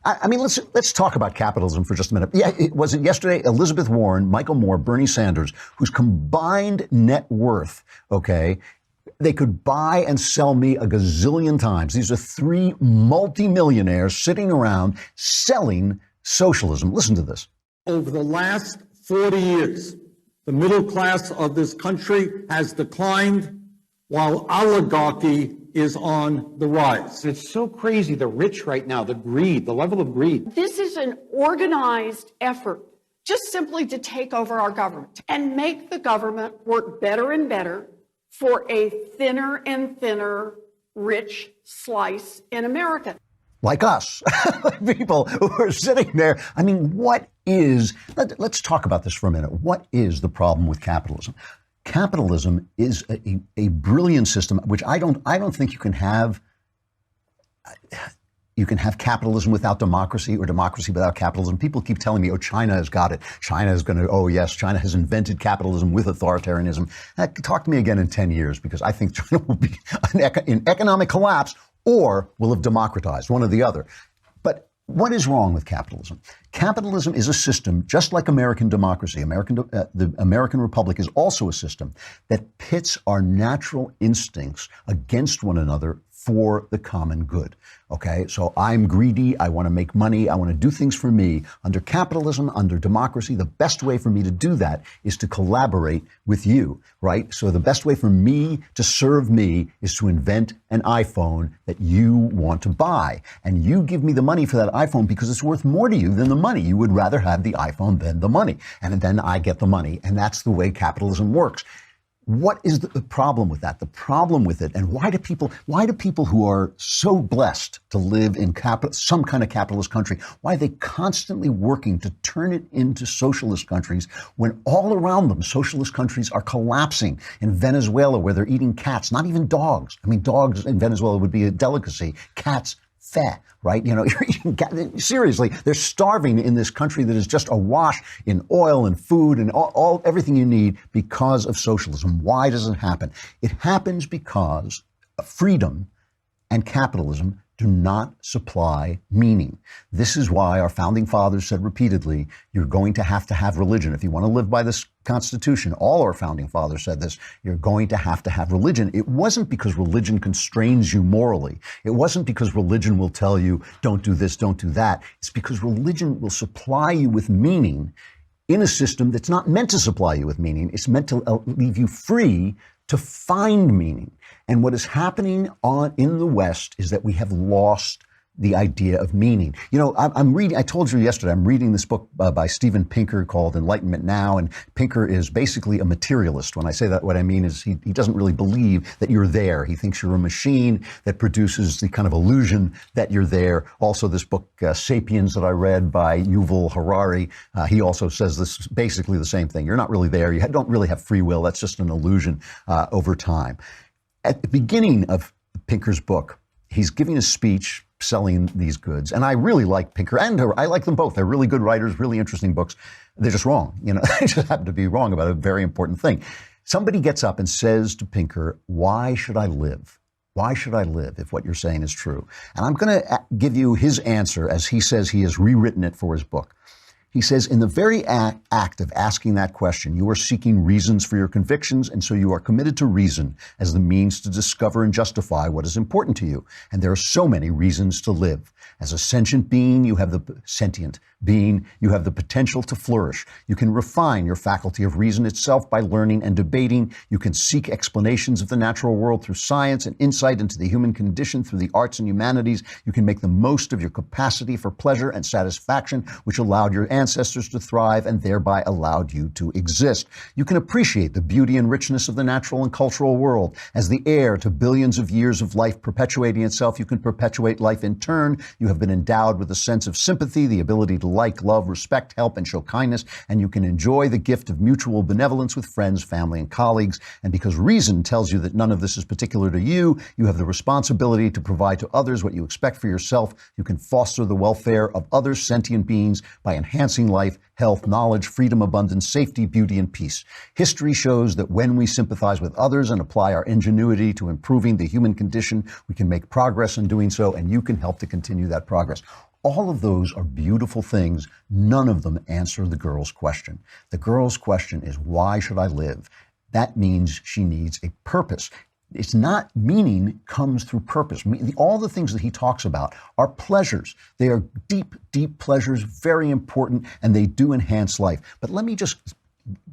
I mean, let's talk about capitalism for just a minute. Yeah, was it yesterday? Elizabeth Warren, Michael Moore, Bernie Sanders, whose combined net worth, okay, they could buy and sell me a gazillion times. These are three multimillionaires sitting around selling socialism. Listen to this. Over the last 40 years, the middle class of this country has declined while oligarchy is on the rise. It's so crazy, the rich right now, the greed, the level of greed. This is an organized effort just simply to take over our government and make the government work better and better for a thinner and thinner rich slice in America. Like us, people who are sitting there. I mean, let's talk about this for a minute. What is the problem with capitalism? Capitalism is a brilliant system, which I don't think you can have capitalism without democracy or democracy without capitalism. People keep telling me, oh, China has got it. China is going to, oh, yes, China has invented capitalism with authoritarianism. Talk to me again in 10 years, because I think China will be in economic collapse or will have democratized, one or the other. But what is wrong with capitalism? Capitalism is a system, just like American democracy. The American Republic is also a system that pits our natural instincts against one another for the common good. Okay, so I'm greedy, I want to make money, I want to do things for me. Under capitalism, under democracy, the best way for me to do that is to collaborate with you, right? So the best way for me to serve me is to invent an iPhone that you want to buy. And you give me the money for that iPhone because it's worth more to you than the money. You would rather have the iPhone than the money. And then I get the money. And that's the way capitalism works. What is the problem with that? The problem with it, and why do people who are so blessed to live in some kind of capitalist country, why are they constantly working to turn it into socialist countries when all around them socialist countries are collapsing? In Venezuela, where they're eating cats, not even dogs. I mean, dogs in Venezuela would be a delicacy. Cats, fat, right? You know, seriously, they're starving in this country that is just awash in oil and food and everything you need because of socialism. Why does it happen? It happens because freedom and capitalism do not supply meaning. This is why our founding fathers said repeatedly, you're going to have religion. If you want to live by this Constitution, all our founding fathers said this, you're going to have religion. It wasn't because religion constrains you morally. It wasn't because religion will tell you, don't do this, don't do that. It's because religion will supply you with meaning in a system that's not meant to supply you with meaning. It's meant to leave you free to find meaning. And what is happening in the West is that we have lost the idea of meaning. You know, I told you yesterday, I'm reading this book by Steven Pinker called Enlightenment Now. And Pinker is basically a materialist. When I say that, what I mean is he doesn't really believe that you're there. He thinks you're a machine that produces the kind of illusion that you're there. Also, this book, Sapiens, that I read by Yuval Harari, he also says this basically the same thing. You're not really there. You don't really have free will. That's just an illusion over time. At the beginning of Pinker's book, he's giving a speech selling these goods. And I really like Pinker and her. I like them both. They're really good writers, really interesting books. They're just wrong. You know, they just happen to be wrong about a very important thing. Somebody gets up and says to Pinker, why should I live? Why should I live if what you're saying is true? And I'm going to give you his answer as he says he has rewritten it for his book. He says, in the very act of asking that question, you are seeking reasons for your convictions, and so you are committed to reason as the means to discover and justify what is important to you. And there are so many reasons to live. As a sentient being, you have the potential to flourish. You can refine your faculty of reason itself by learning and debating. You can seek explanations of the natural world through science and insight into the human condition through the arts and humanities. You can make the most of your capacity for pleasure and satisfaction, which allowed your ancestors to thrive and thereby allowed you to exist. You can appreciate the beauty and richness of the natural and cultural world. As the heir to billions of years of life perpetuating itself, you can perpetuate life in turn. You have been endowed with a sense of sympathy, the ability to like, love, respect, help, and show kindness, and you can enjoy the gift of mutual benevolence with friends, family, and colleagues. And because reason tells you that none of this is particular to you, you have the responsibility to provide to others what you expect for yourself. You can foster the welfare of other sentient beings by enhancing life, health, knowledge, freedom, abundance, safety, beauty, and peace. History shows that when we sympathize with others and apply our ingenuity to improving the human condition, we can make progress in doing so, and you can help to continue that progress. All of those are beautiful things. None of them answer the girl's question. The girl's question is, why should I live? That means she needs a purpose. It's not meaning comes through purpose. All the things that he talks about are pleasures. They are deep, deep pleasures, very important, and they do enhance life. But let me just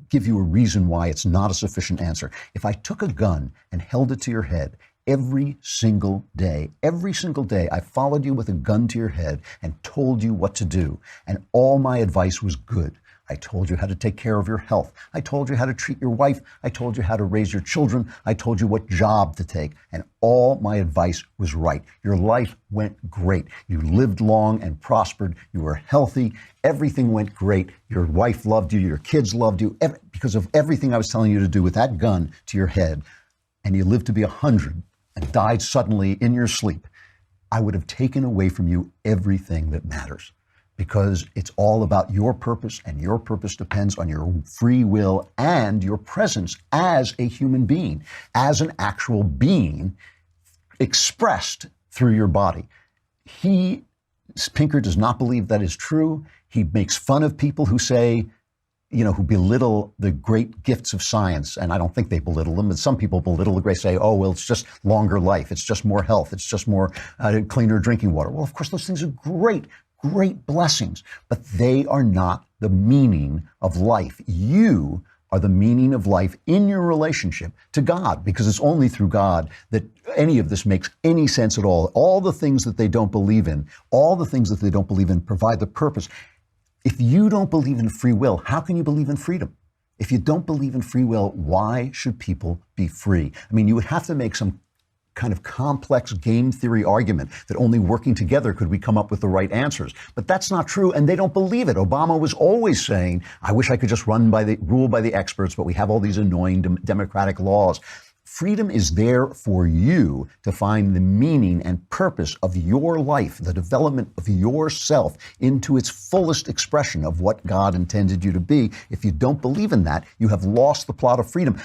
give you a reason why it's not a sufficient answer. If I took a gun and held it to your head every single day, I followed you with a gun to your head and told you what to do, and all my advice was good. I told you how to take care of your health. I told you how to treat your wife. I told you how to raise your children. I told you what job to take. And all my advice was right. Your life went great. You lived long and prospered. You were healthy. Everything went great. Your wife loved you. Your kids loved you because of everything I was telling you to do with that gun to your head. And you lived to be 100 and died suddenly in your sleep. I would have taken away from you everything that matters, because it's all about your purpose, and your purpose depends on your free will and your presence as a human being, as an actual being expressed through your body. Pinker does not believe that is true. He makes fun of people who say, who belittle the great gifts of science, and I don't think they belittle them, but some people belittle the great, say, oh, well, it's just longer life, it's just more health, it's just more cleaner drinking water. Well, of course, those things are great blessings, but they are not the meaning of life. You are the meaning of life in your relationship to God, because it's only through God that any of this makes any sense at all. All the things that they don't believe in, provide the purpose. If you don't believe in free will, how can you believe in freedom? If you don't believe in free will, why should people be free? I mean, you would have to make some kind of complex game theory argument that only working together could we come up with the right answers. But that's not true, and they don't believe it. Obama was always saying, I wish I could just rule by the experts, but we have all these annoying democratic laws. Freedom is there for you to find the meaning and purpose of your life, the development of yourself into its fullest expression of what God intended you to be. If you don't believe in that, you have lost the plot of freedom.